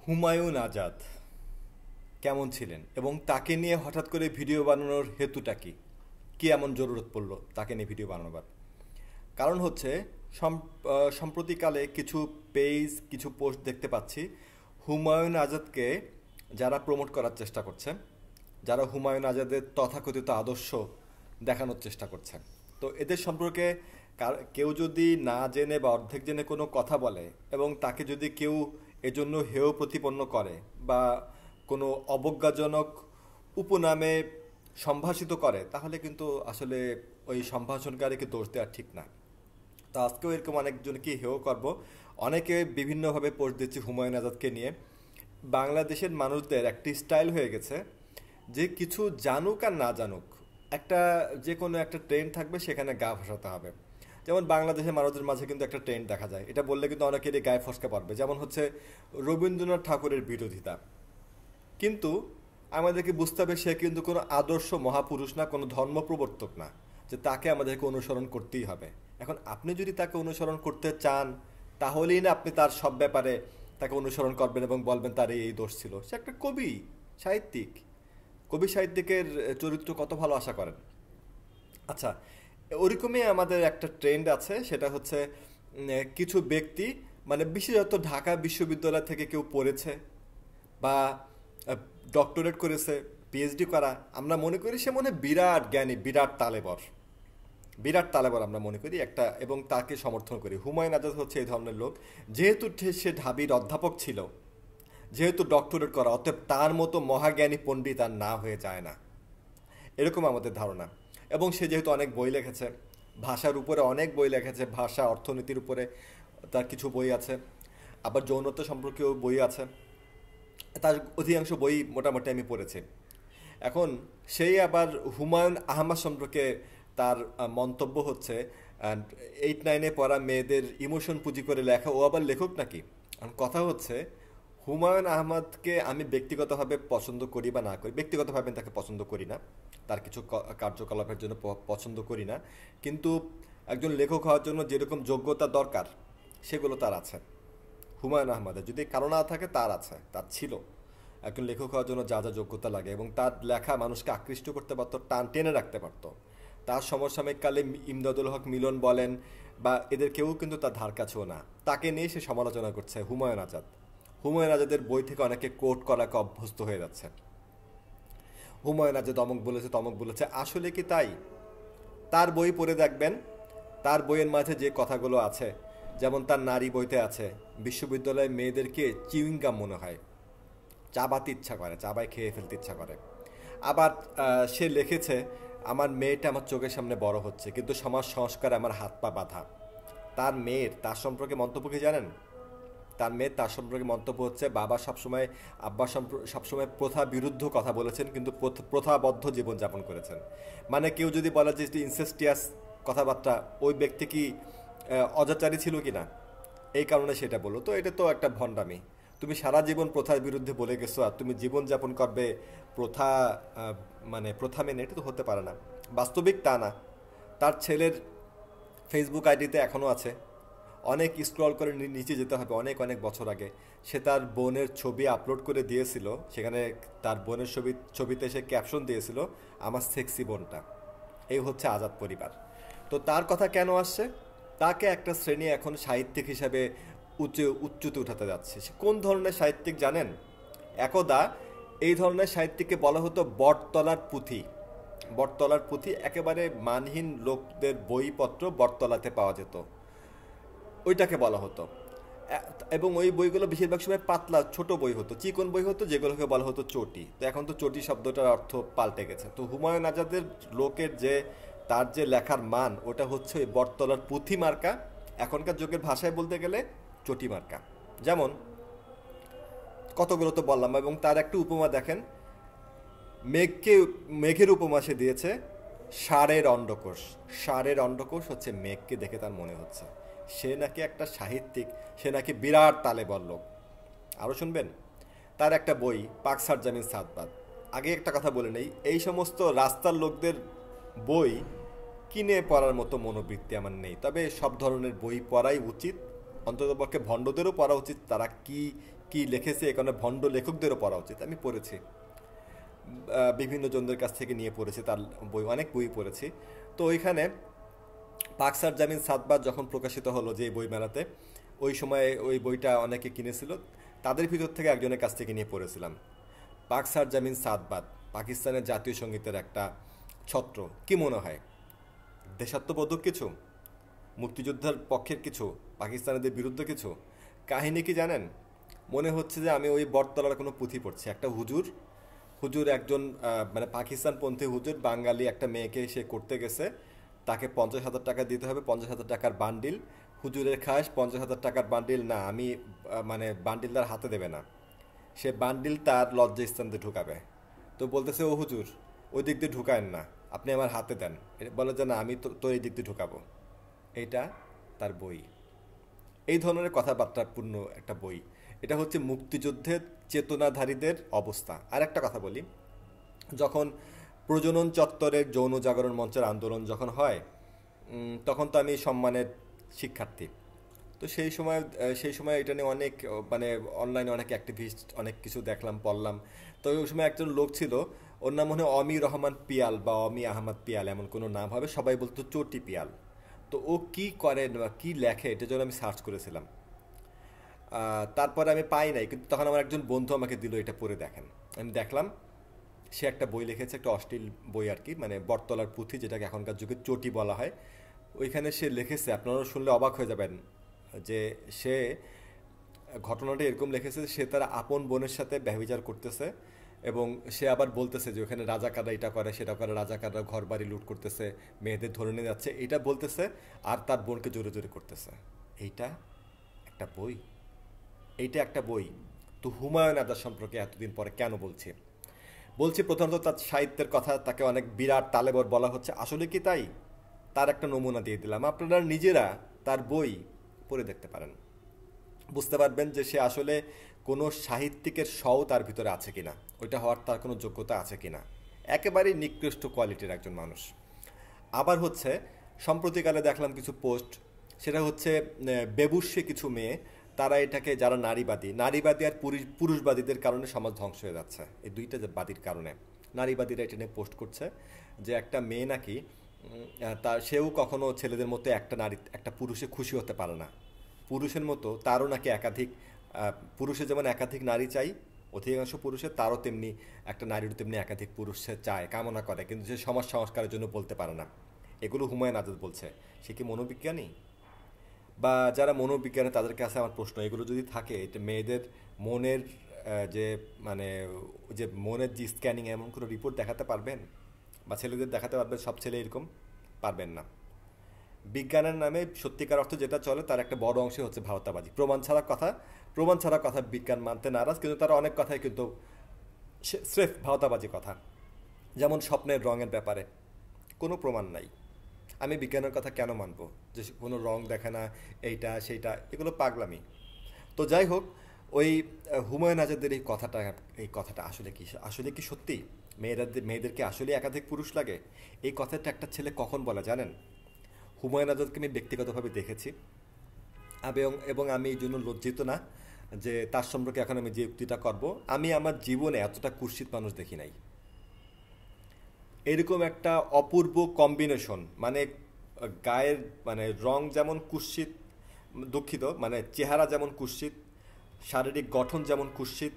হুমায়ুন আজাদ কেমন ছিলেন এবং তাকে নিয়ে হঠাৎ করে ভিডিও বানানোর হেতুটা কি? কি এমন জরুরত পড়লো তাকে নিয়ে ভিডিও বানানোর? কারণ হচ্ছে সম্প্রতিকালে কিছু পেজ কিছু পোস্ট দেখতে পাচ্ছি হুমায়ুন আজাদকে যারা প্রমোট করার চেষ্টা করছে, যারা হুমায়ুন আজাদের তথাকথিত আদর্শ দেখানোর চেষ্টা করছে। তো এদের সম্পর্কে কেউ যদি না জেনে বা অর্ধেক জেনে কোনো কথা বলে এবং তাকে যদি কেউ এজন্য হেয় প্রতিপন্ন করে বা কোনো অবজ্ঞাজনক উপনামে সম্ভাষিত করে, তাহলে কিন্তু আসলে ওই সম্ভাষণকারীকে দোষ দেওয়া ঠিক না। তো আজকেও এরকম অনেকজনকে হেয় করব। অনেকে বিভিন্নভাবে পোস্ট দিচ্ছে হুমায়ুন আজাদকে নিয়ে। বাংলাদেশের মানুষদের একটি স্টাইল হয়ে গেছে যে কিছু জানুক আর না জানুক, একটা যে কোনো একটা ট্রেন্ড থাকবে, সেখানে গা ভাসাতে হবে। যেমন বাংলাদেশের মানুষদের মাঝে কিন্তু একটা ট্রেন্ড দেখা যায়, এটা বললে কিন্তু অনেকেরই গায়ে ফসকে পারবে। যেমন হচ্ছে রবীন্দ্রনাথ ঠাকুরের বিরোধিতা। কিন্তু আমাদেরকে বুঝতে হবে সে কিন্তু কোনো আদর্শ মহাপুরুষ না, কোনো ধর্ম প্রবর্তক না যে তাকে আমাদেরকে অনুসরণ করতেই হবে। এখন আপনি যদি তাকে অনুসরণ করতে চান, তাহলেই না আপনি তার সব ব্যাপারে তাকে অনুসরণ করবেন এবং বলবেন তার এই দোষ ছিল। সে একটা কবি, সাহিত্যিক। কবি সাহিত্যিকের চরিত্র কত ভালো আশা করেন? আচ্ছা, ওরকমই আমাদের একটা ট্রেন্ড আছে, সেটা হচ্ছে কিছু ব্যক্তি, মানে বিশেষত ঢাকা বিশ্ববিদ্যালয় থেকে কেউ পড়েছে বা ডক্টরেট করেছে, পিএইচডি করা, আমরা মনে করি সে মনে হয় বিরাট জ্ঞানী, বিরাট তালেবর। বিরাট তালেবর আমরা মনে করি একটা, এবং তাকে সমর্থন করি। হুমায়ুন আজাদ হচ্ছে এই ধরনের লোক। যেহেতু সে ঢাবির অধ্যাপক ছিল, যেহেতু ডক্টরেট করা, অতএব তার মতো মহাজ্ঞানী পণ্ডিত আর না হয়ে যায় না, এরকম আমাদের ধারণা। এবং সে যেহেতু অনেক বই লিখেছে, ভাষার উপরে অনেক বই লিখেছে, ভাষা অর্থনীতির উপরে তার কিছু বই আছে, আবার যৌনতা সম্পর্কেও বই আছে। তার অধিকাংশ বই মোটামুটি আমি পড়েছি। এখন সেই আবার হুমায়ুন আহমদ সম্পর্কে তার মন্তব্য হচ্ছে, এইট নাইনে পড়া মেয়েদের ইমোশন পুঁজি করে লেখা, ও আবার লেখক নাকি? এখন কথা হচ্ছে, হুমায়ুন আহমদকে আমি ব্যক্তিগতভাবে পছন্দ করি বা না করি, ব্যক্তিগতভাবে তাকে পছন্দ করি না, তার কিছু কার্যকলাপের জন্য পছন্দ করি না, কিন্তু একজন লেখক হওয়ার জন্য যেরকম যোগ্যতা দরকার সেগুলো তার আছে। হুমায়ুন আহমদের যদি কারো না থাকে, তার আছে, তার ছিল। একজন লেখক হওয়ার জন্য যা যা যোগ্যতা লাগে, এবং তার লেখা মানুষকে আকৃষ্ট করতে পারতো, টান টেনে রাখতে পারতো। তার সমসাময়িক কালে ইমদাদুল হক মিলন বলেন বা এদের কেউ কিন্তু তার ধার কাছেও না। তাকে নিয়ে সে সমালোচনা করছে হুমায়ুন আজাদ। হুমায়ুন আজাদের বই থেকে অনেকে কোট করাকে অভ্যস্ত হয়ে যাচ্ছে। হুমায়ুন আজাদ অমুক বলেছে, তমক বলেছে, আসলে কি তাই? তার বই পড়ে দেখবেন, তার বইয়ের মাঝে যে কথাগুলো আছে, যেমন তার নারী বইতে আছে বিশ্ববিদ্যালয়ে মেয়েদেরকে চিউইংগাম মনে হয়, চাবাতে ইচ্ছা করে, চাবায় খেয়ে ফেলতে ইচ্ছা করে। আবার সে লিখেছে, আমার মেয়েটা আমার চোখের সামনে বড় হচ্ছে, কিন্তু সমাজ সংস্কারে আমার হাত পা বাঁধা। তার মেয়ের তার সম্পর্কে মন্তব্য কি জানেন? তার মেয়ের তার সম্পর্কে মন্তব্য হচ্ছে, বাবা সবসময়, আব্বা সবসময় প্রথা বিরুদ্ধ কথা বলেছেন, কিন্তু প্রথাবদ্ধ জীবনযাপন করেছেন। মানে কেউ যদি বলে যে ইনসেস্টিয়াস কথাবার্তা, ওই ব্যক্তি কি অজাচারী ছিল কি না, এই কারণে সেটা বললো। তো এটা তো একটা ভণ্ডামি। তুমি সারা জীবন প্রথার বিরুদ্ধে বলে গেছো, আর তুমি জীবনযাপন করবে প্রথা, মানে প্রথা মেনে? এটা তো হতে পারে না, বাস্তবিক তা না। তার ছেলের ফেসবুক আইডিতে এখনও আছে, অনেক স্ক্রল করে নিচে যেতে হবে, অনেক অনেক বছর আগে সে তার বোনের ছবি আপলোড করে দিয়েছিল। সেখানে তার বোনের ছবিতে সে ক্যাপশন দিয়েছিল, আমার সেক্সি বোনটা। এই হচ্ছে আজাদ পরিবার। তো তার কথা কেন আসছে? তাকে একটা শ্রেণী এখন সাহিত্যিক হিসাবে উচ্চতে উঠাতে যাচ্ছে। সে কোন ধরনের সাহিত্যিক জানেন? একদা এই ধরনের সাহিত্যিককে বলা হতো বটতলার পুঁথি। বটতলার পুঁথি, একেবারে মানহীন লোকদের বইপত্র বটতলাতে পাওয়া যেত, ওইটাকে বলা হতো। এবং ওই বইগুলো বেশিরভাগ সময় পাতলা ছোট বই হতো, চিকন বই হতো, যেগুলোকে বলা হতো চটি। তো এখন তো চটি শব্দটার অর্থ পাল্টে গেছে। তো হুমায়ুন আজাদের লোকের যে, তার যে লেখার মান, ওটা হচ্ছে ওই বটতলার পুঁথি মার্কা, এখনকার যুগের ভাষায় বলতে গেলে চটি মার্কা। যেমন কতগুলো তো বললাম, এবং তার একটা উপমা দেখেন, মেঘকে, মেঘের উপমা সে দিয়েছে ষাঁড়ের অন্ডকোষ। ষাঁড়ের অন্ডকোষ হচ্ছে মেঘকে দেখে তার মনে হচ্ছে সে নাকি একটা সাহিত্যিক, সে নাকি বিরাট তালেবর লোক। আরও শুনবেন, তার একটা বই পাকসার জামিন সাদবাদ। আগে একটা কথা বলে নেই, এই সমস্ত রাস্তার লোকদের বই কিনে পড়ার মতো মনোবৃত্তি আমার নেই, তবে সব ধরনের বই পড়াই উচিত, অন্ততপক্ষে ভণ্ডদেরও পড়া উচিত। তারা কি কি লিখেছে এখানে ভণ্ড লেখকদেরও পড়া উচিত। আমি পড়েছি, বিভিন্ন জনদের কাছ থেকে নিয়ে পড়েছি, তার বই, অনেক বই পড়েছি। তো ওইখানে পাকসার জামিন সাতবাদ যখন প্রকাশিত হলো যে বই মেলাতে, ওই সময় ওই বইটা অনেকে কিনেছিল, তাদের ভিতর থেকে একজনের কাছ থেকে নিয়ে পড়েছিলাম। পাকসার জামিন সাতবাদ পাকিস্তানের জাতীয় সঙ্গীতের একটা ছত্র। কি মনে হয়, দেশাত্মবোধক কিছু, মুক্তিযোদ্ধার পক্ষের কিছু, পাকিস্তানিদের বিরুদ্ধে কিছু? কাহিনী কি জানেন? মনে হচ্ছে যে আমি ওই বটতলার কোনো পুঁথি পড়ছি। একটা হুজুর, হুজুর একজন মানে পাকিস্তানপন্থী হুজুর, বাঙালি একটা মেয়েকে সে করতে গেছে, তাকে 50,000 টাকা দিতে হবে, 50,000 টাকার বান্ডিল। হুজুরের খাস 50,000 টাকার বান্ডিল না, আমি মানে বান্ডিল তার হাতে দেবে না, সে বান্ডিল তার লজ্জাস্থান দিয়ে ঢুকাবে। তো বলতেছে, ও হুজুর ওই দিক দিয়ে ঢুকায়েন না, আপনি আমার হাতে দেন। বলে যে না, আমি তো এই দিক দিয়ে ঢুকাবো। এইটা তার বই। এই ধরনের কথাবার্তাপূর্ণ একটা বই। এটা হচ্ছে মুক্তিযুদ্ধের চেতনাধারীদের অবস্থা। আর একটা কথা বলি, যখন প্রজনন চত্বরের যৌন জাগরণ মঞ্চের আন্দোলন যখন হয়, তখন তো আমি সম্মানের শিক্ষার্থী। তো সেই সময় এটা নিয়ে অনেক মানে অনলাইনে অনেক অ্যাক্টিভিস্ট, অনেক কিছু দেখলাম, পড়লাম। তো ওই সময় একজন লোক ছিল, ওর নাম মনে হয় অমি রহমান পিয়াল বা অমি আহমদ পিয়াল, এমন কোনো নাম হবে, সবাই বলতো চটি পিয়াল। তো ও কি করে বা কী লেখে, এটার জন্য আমি সার্চ করেছিলাম। তারপরে আমি পাই নাই, কিন্তু তখন আমার একজন বন্ধু আমাকে দিল, এটা পড়ে দেখেন। আমি দেখলাম সে একটা বই লিখেছে, একটা অশ্লীল বই আর কি, মানে বটতলার পুঁথি, যেটাকে এখনকার যুগে চটি বলা হয়। ওইখানে সে লিখেছে, আপনারা শুনলে অবাক হয়ে যাবেন, যে সে ঘটনাটা এরকম লিখেছে, সে তার আপন বোনের সাথে ব্যভিচার করতেছে, এবং সে আবার বলতেছে যে ওখানে রাজাকাররা এটা করে সেটা করে, রাজাকাররা ঘর বাড়ি লুট করতেছে, মেয়েদের ধরে নিয়ে যাচ্ছে, এটা বলতেছে, আর তার বোনকে জোরে জোরে করতেছে। এইটা একটা বই? এইটা একটা বই? তো হুমায়ুন আজাদ সম্পর্কে এতদিন পরে কেন বলছি? বলছি প্রথমত তার সাহিত্যের কথা, তাকে অনেক বিরাট তালেবর বলা হচ্ছে, আসলে কি তাই? তার একটা নমুনা দিয়ে দিলাম, আপনারা নিজেরা তার বই পড়ে দেখতে পারেন, বুঝতে পারবেন যে সে আসলে কোনো সাহিত্যিকের স্বও তার ভিতরে আছে কিনা, ওইটা হওয়ার তার কোনো যোগ্যতা আছে কিনা। একেবারেই নিকৃষ্ট কোয়ালিটির একজন মানুষ। আবার হচ্ছে, সম্প্রতিকালে দেখলাম কিছু পোস্ট, সেটা হচ্ছে বেবুর্ষে কিছু মেয়ে, তারা এটাকে, যারা নারীবাদী আর পুরুষবাদীদের কারণে সমাজ ধ্বংস হয়ে যাচ্ছে, এই দুইটা যে বাদীর কারণে নারীবাদীরা এটা নিয়ে পোস্ট করছে, যে একটা মেয়ে নাকি তার, সেও কখনো ছেলেদের মতো একটা পুরুষে খুশি হতে পারে না, পুরুষের মতো তারও নাকি একাধিক, পুরুষের যেমন একাধিক নারী চাই অধিকাংশ পুরুষের, তারও তেমনি একটা নারীরও তেমনি একাধিক পুরুষ সে চায়, কামনা করে, কিন্তু সে সমাজ সংস্কারের জন্য বলতে পারে না। এগুলো হুমায়ুন আজাদ বলছে। সে কি মনোবিজ্ঞানী? বা যারা মনোবিজ্ঞানী তাদের কাছে আমার প্রশ্ন, এগুলো যদি থাকে, এটা মেয়েদের মনের যে মানে যে মনের যে স্ক্যানিং, এমন কোনো রিপোর্ট দেখাতে পারবেন? বা ছেলেদের দেখাতে পারবেন সব ছেলে এরকম? পারবেন না। বিজ্ঞানের নামে সত্যিকার অর্থ যেটা চলে, তার একটা বড় অংশ হচ্ছে ভারতাবাজি, প্রমাণ ছাড়া কথা বিজ্ঞান মানতে নারাজ, কিন্তু তারা অনেক কথাই কিন্তু স্রেফ ভারতাবাজি কথা। যেমন স্বপ্নের রঙের ব্যাপারে কোনো প্রমাণ নাই, আমি বিজ্ঞানের কথা কেন মানব? যে কোনো রং দেখে না, এইটা সেইটা, এগুলো পাগলামি। তো যাই হোক, ওই হুমায়ুন আজাদের এই কথাটা আসলে কি সত্যি? মেয়েদেরকে আসলে একাধিক পুরুষ লাগে? এই কথাটা একটা ছেলে কখন বলে জানেন? হুমায়ুন আজাদকে আমি ব্যক্তিগতভাবে দেখেছি, এবং আমি এই জন্য লজ্জিত না যে তার সম্পর্কে এখন আমি যে উক্তিটা করব। আমি আমার জীবনে এতটা কুৎসিত মানুষ দেখি নাই। এরকম একটা অপূর্ব কম্বিনেশন, মানে গায়ের মানে রং যেমন কুৎসিত, দুঃখিত, মানে চেহারা যেমন কুৎসিত, শারীরিক গঠন যেমন কুৎসিত,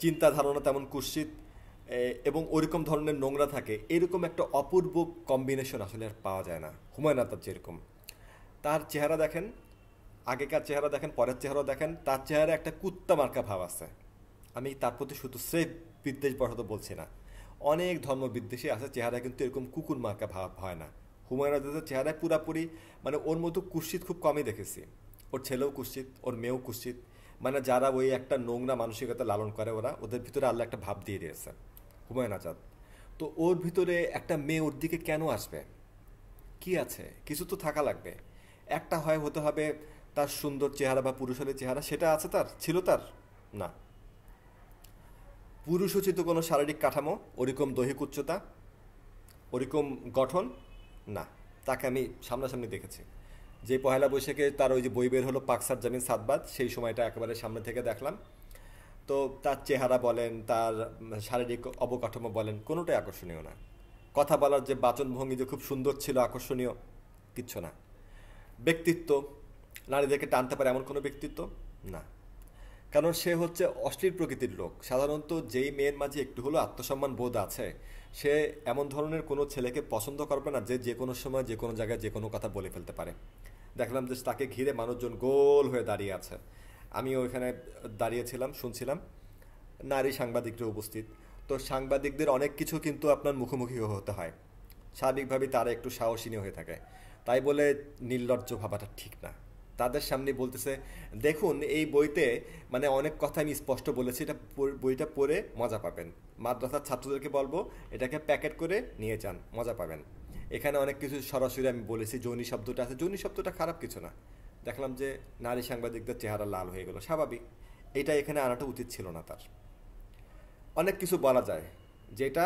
চিন্তা ধারণা তেমন কুৎসিত, এবং ওইরকম ধরনের নোংরা থাকে, এরকম একটা অপূর্ব কম্বিনেশন আসলে আর পাওয়া যায় না। হুমায়ুন আজাদ যেরকম, তার চেহারা দেখেন, আগেকার চেহারা দেখেন, পরের চেহারা দেখেন, তার চেহারা একটা কুত্তা মার্কা ভাব আছে। আমি তার প্রতি শুধু স্রেফ বিদ্বেষ বশত বলছি না, অনেক ধর্ম বিদ্বেষী আছে, চেহারা কিন্তু এরকম কুকুর মার্কা ভাব হয় না। হুমায়ুন আজাদের চেহারায় পুরাপুরি, মানে ওর মতো কুৎসিত খুব কমই দেখেছি। ওর ছেলেও কুৎসিত, ওর মেয়েও কুৎসিত, মানে যারা ওই একটা নোংরা মানসিকতা লালন করে, ওদের ভিতরে আল্লাহ একটা ভাব দিয়ে দিয়েছে। হুমায়ুন আজাদ, তো ওর ভিতরে একটা মেয়ে ওর দিকে কেন আসবে? কি আছে? কিছু তো থাকা লাগবে। একটা হতে হবে তার সুন্দর চেহারা বা পুরুষালী চেহারা, সেটা আছে, ছিল তার? না। পুরুষোচিত কোনো শারীরিক কাঠামো, ওরকম দৈহিক উচ্চতা, ওরকম গঠন? না। তাকে আমি সামনাসামনি দেখেছি। যে পহেলা বৈশাখে তার ওই যে বই বের হলো পাকসার জামিন সাদবাদ, সেই সময়টা একেবারে সামনে থেকে দেখলাম। তো তার চেহারা বলেন, তার শারীরিক অবকাঠামো বলেন, কোনোটাই আকর্ষণীয় না। কথা বলার যে বাচনভঙ্গি যে খুব সুন্দর ছিল, আকর্ষণীয়, কিচ্ছু না। ব্যক্তিত্ব, নারীদেরকে টানতে পারে এমন কোনো ব্যক্তিত্ব না। কারণ সে হচ্ছে অশ্লীল প্রকৃতির লোক। সাধারণত যেই মেয়ের মাঝে একটু হলেও আত্মসম্মান বোধ আছে, সে এমন ধরনের কোনো ছেলেকে পছন্দ করবে না যে যে কোনো সময় যে কোনো জায়গায় যে কোনো কথা বলে ফেলতে পারে। দেখলাম যে তাকে ঘিরে মানুষজন গোল হয়ে দাঁড়িয়ে আছে। আমি ওইখানে দাঁড়িয়েছিলাম, শুনছিলাম, নারী সাংবাদিকরা উপস্থিত। তো সাংবাদিকদের অনেক কিছু কিন্তু আপনার মুখোমুখি হতে হয়, স্বাভাবিকভাবেই তারা একটু সাহসিনী হয়ে থাকে। তাই বলে নির্লজ্জ ভাবাটা ঠিক না। তাদের সামনে বলতেছে, দেখুন এই বইতে মানে অনেক কথা আমি স্পষ্ট বলেছি, এটা বইটা পড়ে মজা পাবেন। মাদ্রাসার ছাত্রদেরকে বলবো এটাকে প্যাকেট করে নিয়ে যান, মজা পাবেন। এখানে অনেক কিছু সরাসরি আমি বলেছি, যৌনি শব্দটা আছে, যৌনি শব্দটা খারাপ কিছু না। দেখলাম যে নারী সাংবাদিকদের চেহারা লাল হয়ে গেল, স্বাভাবিক। এটা এখানে আনাটা উচিত ছিল না তার। অনেক কিছু বলা যায় যেটা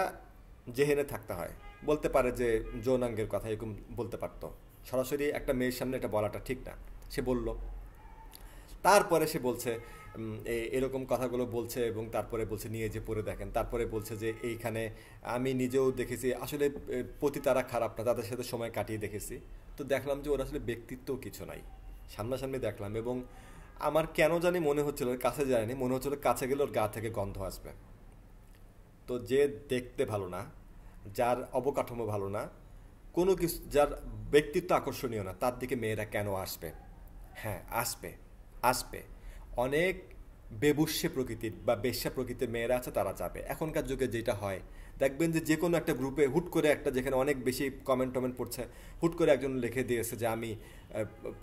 জেহেনে থাকতে হয়। বলতে পারে যে যৌনাঙ্গের কথা, এরকম বলতে পারতো। সরাসরি একটা মেয়ের সামনে এটা বলাটা ঠিক না। সে বলল, তারপরে সে বলছে এরকম কথাগুলো বলছে, এবং তারপরে বলছে নিয়ে যে পড়ে দেখেন। তারপরে বলছে যে এইখানে আমি নিজেও দেখেছি, আসলে প্রতি তারা খারাপ না, তাদের সাথে সময় কাটিয়ে দেখেছি। তো দেখলাম যে ওর আসলে ব্যক্তিত্বও কিছু নাই। সামনাসামনি দেখলাম, এবং আমার কেন জানি মনে হচ্ছিল, কাছে যায়নি, মনে হচ্ছিল কাছে গেলে ওর গা থেকে গন্ধ আসবে। তো যে দেখতে ভালো না, যার অবকাঠামো ভালো না, কোনো কিছু, যার ব্যক্তিত্ব আকর্ষণীয় না, তার দিকে মেয়েরা কেন আসবে? হ্যাঁ, আসবে, আসবে। অনেক বেবুশ্যে প্রকৃতির বা বেশ্যা প্রকৃতির মেয়েরা আছে, তারা যাবে। এখনকার যুগে যেটা হয়, দেখবেন যে যে কোনো একটা গ্রুপে হুট করে একটা, যেখানে অনেক বেশি কমেন্ট টমেন্ট পড়ছে, হুট করে একজন লিখে দিয়েছে যে আমি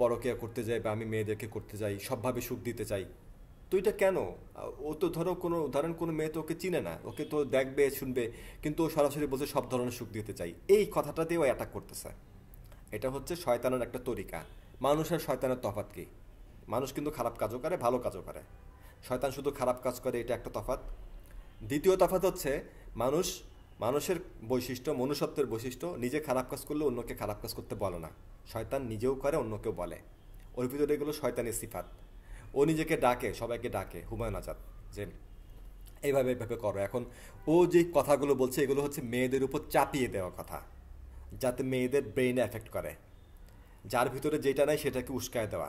পরকীয়া করতে যাই, বা আমি মেয়েদেরকে করতে যাই, সবভাবে সুখ দিতে চাই। তো এটা কেন? ও তো ধরো কোনো উদাহরণ, কোনো মেয়ে তো ওকে চিনে না, ওকে তো দেখবে শুনবে, কিন্তু ও সরাসরি বলছে সব ধরনের সুখ দিতে চাই। এই কথাটাতেও অ্যাটাক করতেছে। এটা হচ্ছে শয়তানের একটা তরিকা। মানুষ আর শয়তানের তফাৎ কি? মানুষ কিন্তু খারাপ কাজও করে, ভালো কাজও করে। শয়তান শুধু খারাপ কাজ করে, এটা একটা তফাৎ। দ্বিতীয় তফাৎ হচ্ছে, মানুষ, মানুষের বৈশিষ্ট্য, মনুষ্যত্বের বৈশিষ্ট্য, নিজে খারাপ কাজ করলে অন্যকে খারাপ কাজ করতে বলে না। শয়তান নিজেও করে, অন্যকেও বলে। ওর ভিতরে এগুলো শয়তানের সিফাত। ও নিজেকে ডাকে, সবাইকে ডাকে, হুমায়ুন আজাদ, যে এইভাবে এইভাবে করো। এখন ও যে কথাগুলো বলছে, এগুলো হচ্ছে মেয়েদের উপর চাপিয়ে দেওয়া কথা, যাতে মেয়েদের ব্রেইনে এফেক্ট করে। যার ভিতরে যেটা নাই সেটাকে উস্কায় দেওয়া,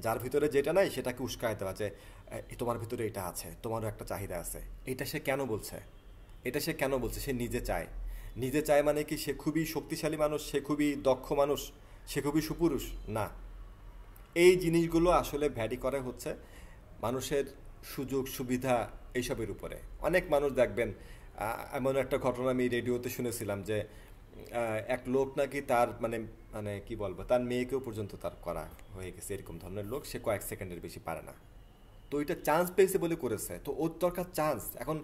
যার ভিতরে যেটা নাই সেটাকে উস্কায় দেওয়া, যে তোমার ভিতরে এটা আছে, তোমারও একটা চাহিদা আছে। এটা সে কেন বলছে? এটা সে কেন বলছে? সে নিজে চায়। নিজে চায় মানে কি সে খুবই শক্তিশালী মানুষ, সে খুবই দক্ষ মানুষ, সে খুবই সুপুরুষ? না। এই জিনিসগুলো আসলে ভ্যারি করে হচ্ছে মানুষের সুযোগ সুবিধা এইসবের উপরে। অনেক মানুষ দেখবেন, এমন একটা ঘটনা আমি রেডিওতে শুনেছিলাম যে এক লোক নাকি তার মানে মানে কি বলবো, তার মেয়েকেও পর্যন্ত তার করা হয়ে গেছে। এরকম ধরনের লোক, সে কয়েক সেকেন্ডের বেশি পারে না। তো ওইটা চান্স পেয়েছে বলে করেছে, তো ওর দরকার চান্স। এখন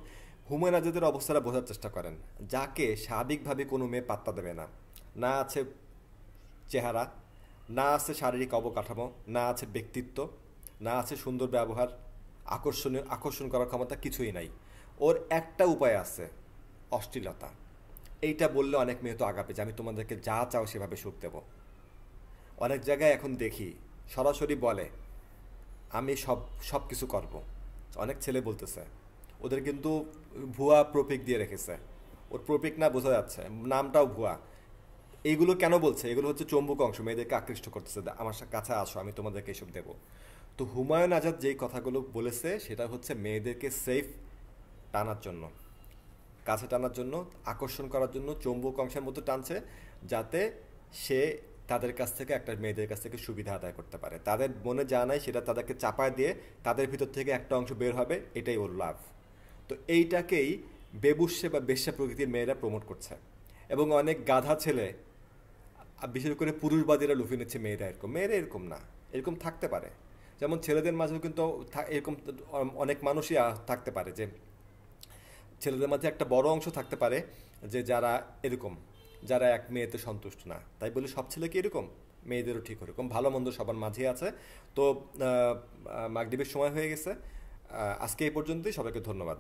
হুমায়ুন আজাদের অবস্থাটা বোঝার চেষ্টা করেন। যাকে স্বাভাবিকভাবে কোনো মেয়ে পাত্তা দেবে না, না আছে চেহারা, না আছে শারীরিক অবকাঠামো, না আছে ব্যক্তিত্ব, না আছে সুন্দর ব্যবহার, আকর্ষণ করার ক্ষমতা, কিছুই নাই। ওর একটা উপায় আছে, অশ্লীলতা। এইটা বললে অনেক মেয়ে তো আগাবে যে আমি তোমাদেরকে যা চাও সেভাবে সুখ দেব। অনেক জায়গায় এখন দেখি সরাসরি বলে আমি সব সব কিছু করবো। অনেক ছেলে বলতেছে, ওদের কিন্তু ভুয়া প্রপিক দিয়ে রেখেছে। ওর প্রপিক না, বোঝা যাচ্ছে নামটাও ভুয়া। এইগুলো কেন বলছে? এগুলো হচ্ছে চৌম্বক অংশ, মেয়েদেরকে আকৃষ্ট করতেছে, আমার কাছে আসো, আমি তোমাদেরকে এসব দেবো। তো হুমায়ুন আজাদ যেই কথাগুলো বলেছে, সেটা হচ্ছে মেয়েদেরকে সেফ টানার জন্য, কাছে টানার জন্য, আকর্ষণ করার জন্য, চৌম্বক অংশের মতো টানছে, যাতে সে তাদের কাছ থেকে, একটা মেয়েদের কাছ থেকে সুবিধা আদায় করতে পারে। তাদের মনে যা নাই সেটা তাদেরকে চাপায় দিয়ে তাদের ভিতর থেকে একটা অংশ বের হবে, এটাই ওর লাভ। তো এইটাকেই বেবুশ্যে বা বেশ্যা প্রকৃতির মেয়েরা প্রমোট করছে। এবং অনেক গাধা ছেলে, বিশেষ করে পুরুষবাদীরা লুফে নিচ্ছে মেয়েরা এরকম। মেয়েরা এরকম না, এরকম থাকতে পারে। যেমন ছেলেদের মাঝেও কিন্তু এরকম অনেক মানুষই থাকতে পারে, যে ছেলেদের মাঝে একটা বড় অংশ থাকতে পারে যে যারা এরকম, যারা এক মেয়েতে সন্তুষ্ট না। তাই বলে সব ছেলে কি এরকম? মেয়েদেরও ঠিক ওরকম, ভালো মন্দ সবার মাঝে আছে। তো মাগরিবের সময় হয়ে গেছে, আজকে এই পর্যন্তই। সবাইকে ধন্যবাদ।